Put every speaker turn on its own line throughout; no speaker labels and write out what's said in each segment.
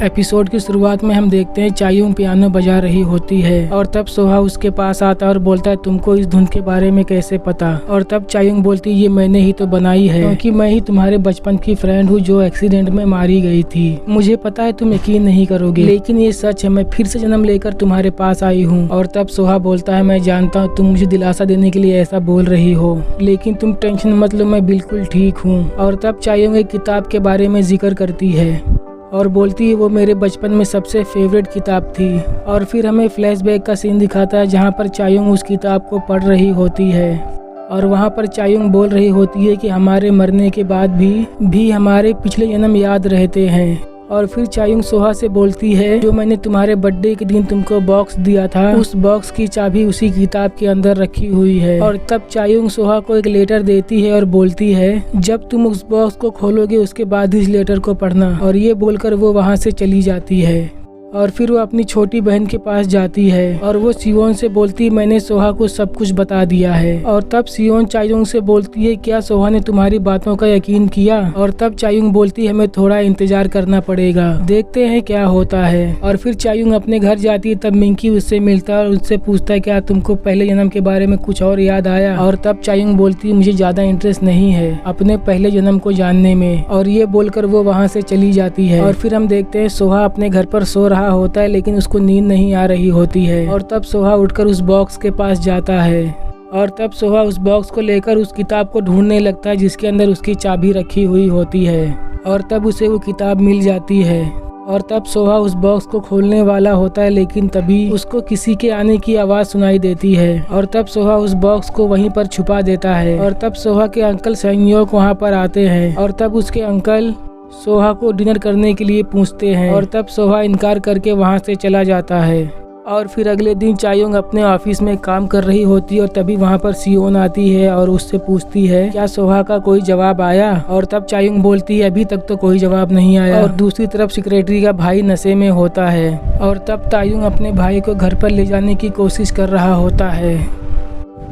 Episode की शुरुआत में हम देखते हैं चायुंग पियानो बजा रही होती है और तब सोहा उसके पास आता है और बोलता है तुमको इस धुन के बारे में कैसे पता। और तब चायुंग बोलती है ये मैंने ही तो बनाई है क्योंकि मैं ही तुम्हारे बचपन की फ्रेंड हूँ जो एक्सीडेंट में मारी गई थी। मुझे पता है तुम यकीन नहीं करोगे लेकिन ये सच है, मैं फिर से जन्म लेकर तुम्हारे पास आई हूँ। और तब सोहा बोलता है मैं जानता हूँ तुम मुझे दिलासा देने के लिए ऐसा बोल रही हो लेकिन तुम टेंशन मत लो, मैं बिल्कुल ठीक हूँ। और तब चायुंग एक किताब के बारे में जिक्र करती है और बोलती है वो मेरे बचपन में सबसे फेवरेट किताब थी। और फिर हमें फ्लैशबैक का सीन दिखाता है जहाँ पर चायुंग उस किताब को पढ़ रही होती है और वहाँ पर चायुंग बोल रही होती है कि हमारे मरने के बाद भी हमारे पिछले जन्म याद रहते हैं। और फिर चायुंग सोहा से बोलती है जो मैंने तुम्हारे बर्थडे के दिन तुमको बॉक्स दिया था उस बॉक्स की चाबी उसी किताब के अंदर रखी हुई है। और तब चायुंग सोहा को एक लेटर देती है और बोलती है जब तुम उस बॉक्स को खोलोगे उसके बाद इस लेटर को पढ़ना। और ये बोलकर वो वहाँ से चली जाती है और फिर वो अपनी छोटी बहन के पास जाती है और वो सियोन से बोलती है मैंने सोहा को सब कुछ बता दिया है। और तब सियोन चायुंग से बोलती है क्या सोहा ने तुम्हारी बातों का यकीन किया। और तब चायुंग बोलती है हमें थोड़ा इंतजार करना पड़ेगा, देखते हैं क्या होता है। और फिर चायुंग अपने घर जाती है, तब मिंकी उससे मिलता है और उससे पूछता है क्या तुमको पहले जन्म के बारे में कुछ और याद आया। और तब चायुंग बोलती है मुझे ज्यादा इंटरेस्ट नहीं है अपने पहले जन्म को जानने में। और ये बोलकर वो वहाँ से चली जाती है। और फिर हम देखते हैं सोहा अपने घर पर सो रहा होता है लेकिन उसको नींद नहीं आ रही होती है। और तब सोहा उठकर उस बॉक्स के पास जाता है और तब सोहा उस बॉक्स को लेकर उस किताब को ढूंढने लगता है जिसके अंदर उसकी चाबी रखी हुई होती है। और तब उसे वो किताब मिल जाती है और तब सोहा उस बॉक्स को खोलने वाला होता है लेकिन तभी उसको किसी के आने की आवाज सुनाई देती है। और तब सोहा उस बॉक्स को वहीं पर छुपा देता है। और तब सोहा के अंकल संयोग वहाँ पर आते हैं और तब उसके अंकल सोहा को डिनर करने के लिए पूछते हैं। और तब सोहा इनकार करके वहां से चला जाता है। और फिर अगले दिन चायुंग अपने ऑफिस में काम कर रही होती है और तभी वहां पर सियोन आती है और उससे पूछती है क्या सोहा का कोई जवाब आया। और तब चायुंग बोलती है अभी तक तो कोई जवाब नहीं आया। और दूसरी तरफ सेक्रेटरी का भाई नशे में होता है और तब चायुंग अपने भाई को घर पर ले जाने की कोशिश कर रहा होता है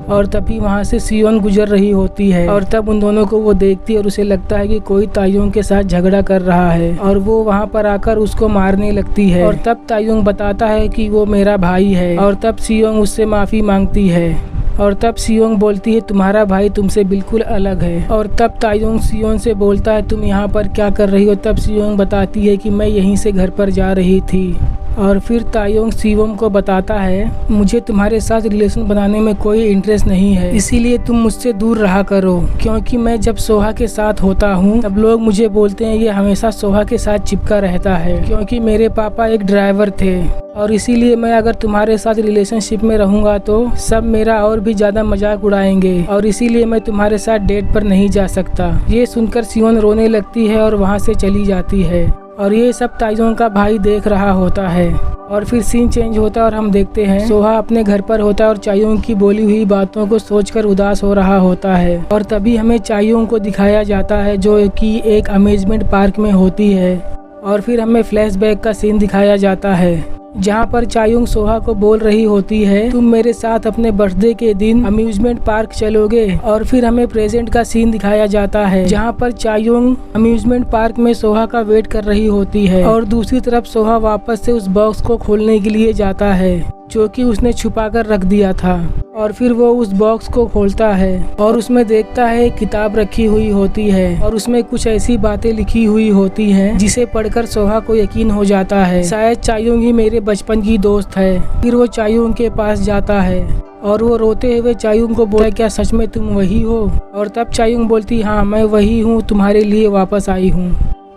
और तभी वहाँ से सियोन गुजर रही होती है। और तब उन दोनों को वो देखती है और उसे लगता है कि कोई तायुंग के साथ झगड़ा कर रहा है और वो वहाँ पर आकर उसको मारने लगती है। और तब तायुंग बताता है कि वो मेरा भाई है। और तब सियोन उससे माफ़ी मांगती है और तब सियोंग बोलती है तुम्हारा भाई तुमसे बिल्कुल अलग है। और तब तायुंग सियोन से बोलता है तुम यहाँ पर क्या कर रही हो। तब सियोंग बताती है कि मैं यहीं से घर पर जा रही थी। और फिर तायुंग सियोंग को बताता है मुझे तुम्हारे साथ रिलेशन बनाने में कोई इंटरेस्ट नहीं है, इसीलिए तुम मुझसे दूर रहा करो क्योंकि मैं जब सोहा के साथ होता हूँ तब लोग मुझे बोलते हैं ये हमेशा सोहा के साथ चिपका रहता है क्योंकि मेरे पापा एक ड्राइवर थे और इसीलिए मैं अगर तुम्हारे साथ रिलेशनशिप में रहूंगा तो सब मेरा और भी ज्यादा मजाक उड़ाएंगे और इसीलिए मैं तुम्हारे साथ डेट पर नहीं जा सकता। ये सुनकर सियोन रोने लगती है और वहाँ से चली जाती है और ये सब तायुंग का भाई देख रहा होता है। और फिर सीन चेंज होता है और हम देखते हैं सोहा अपने घर पर होता है और चायुंग की बोली हुई बातों को सोचकर उदास हो रहा होता है। और तभी हमें चायुंग को दिखाया जाता है जो कि एक अम्यूजमेंट पार्क में होती है। और फिर हमें फ्लैशबैक का सीन दिखाया जाता है जहाँ पर चायुंग सोहा को बोल रही होती है तुम मेरे साथ अपने बर्थडे के दिन अम्यूजमेंट पार्क चलोगे। और फिर हमें प्रेजेंट का सीन दिखाया जाता है जहाँ पर चायुंग अम्यूजमेंट पार्क में सोहा का वेट कर रही होती है और दूसरी तरफ सोहा वापस से उस बॉक्स को खोलने के लिए जाता है जो कि उसने छुपा कर रख दिया था। और फिर वो उस बॉक्स को खोलता है और उसमें देखता है एक किताब रखी हुई होती है और उसमें कुछ ऐसी बातें लिखी हुई होती हैं जिसे पढ़कर सोहा को यकीन हो जाता है शायद चायुंग ही मेरे बचपन की दोस्त है। फिर वो चायुंग के पास जाता है और वो रोते हुए चायुंग को बोला क्या सच में तुम वही हो। और तब चायुंग बोलती हाँ मैं वही हूँ, तुम्हारे लिए वापस आई हूँ।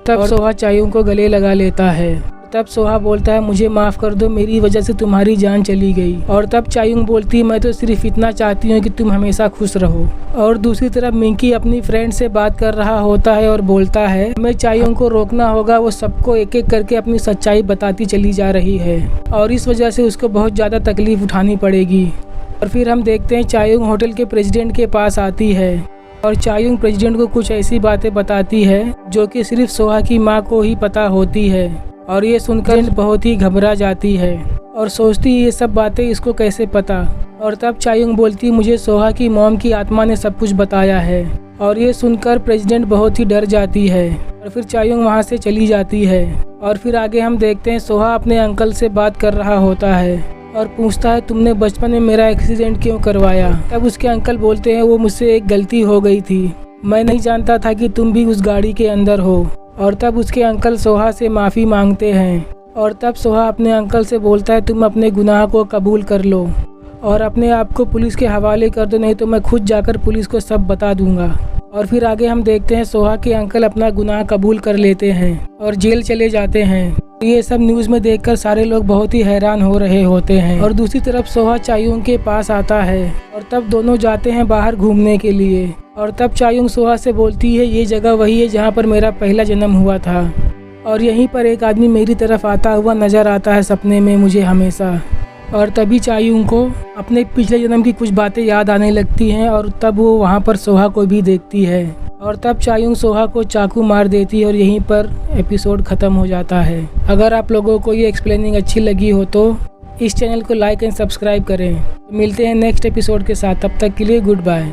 तब सोहा चायुंग को गले लगा लेता है। तब सोहा बोलता है मुझे माफ कर दो, मेरी वजह से तुम्हारी जान चली गई। और तब चायुंग बोलती है मैं तो सिर्फ इतना चाहती हूँ कि तुम हमेशा खुश रहो। और दूसरी तरफ मिंकी अपनी फ्रेंड से बात कर रहा होता है और बोलता है हमें चायुंग को रोकना होगा, वो सबको एक एक करके अपनी सच्चाई बताती चली जा रही है और इस वजह से उसको बहुत ज़्यादा तकलीफ उठानी पड़ेगी। और फिर हम देखते हैं चायुंग होटल के प्रेसिडेंट के पास आती है और चायुंग प्रेसिडेंट को कुछ ऐसी बातें बताती है जो कि सिर्फ सोहा की माँ को ही पता होती है। और ये सुनकर बहुत ही घबरा जाती है और सोचती है ये सब बातें इसको कैसे पता। और तब चायुंग बोलती मुझे सोहा की मॉम की आत्मा ने सब कुछ बताया है। और ये सुनकर प्रेसिडेंट बहुत ही डर जाती है और फिर चायुंग वहाँ से चली जाती है। और फिर आगे हम देखते हैं सोहा अपने अंकल से बात कर रहा होता है और पूछता है तुमने बचपन में मेरा एक्सीडेंट क्यों करवाया। तब उसके अंकल बोलते हैं वो मुझसे एक गलती हो गई थी, मैं नहीं जानता था कि तुम भी उस गाड़ी के अंदर हो। और तब उसके अंकल सोहा से माफ़ी मांगते हैं और तब सोहा अपने अंकल से बोलता है तुम अपने गुनाह को कबूल कर लो और अपने आप को पुलिस के हवाले कर दो, नहीं तो मैं खुद जाकर पुलिस को सब बता दूंगा। और फिर आगे हम देखते हैं सोहा के अंकल अपना गुनाह कबूल कर लेते हैं और जेल चले जाते हैं। ये सब न्यूज़ में देखकर सारे लोग बहुत ही हैरान हो रहे होते हैं। और दूसरी तरफ सोहा चायुंग के पास आता है और तब दोनों जाते हैं बाहर घूमने के लिए। और तब चायुंग सोहा से बोलती है ये जगह वही है जहाँ पर मेरा पहला जन्म हुआ था और यहीं पर एक आदमी मेरी तरफ आता हुआ नजर आता है सपने में मुझे हमेशा। और तभी चायुंग को अपने पिछले जन्म की कुछ बातें याद आने लगती हैं और तब वो वहाँ पर सोहा को भी देखती है और तब चायुंग सोहा को चाकू मार देती है और यहीं पर एपिसोड ख़त्म हो जाता है। अगर आप लोगों को ये एक्सप्लेनिंग अच्छी लगी हो तो इस चैनल को लाइक एंड सब्सक्राइब करें। मिलते हैं नेक्स्ट एपिसोड के साथ, तब तक के लिए गुड बाय।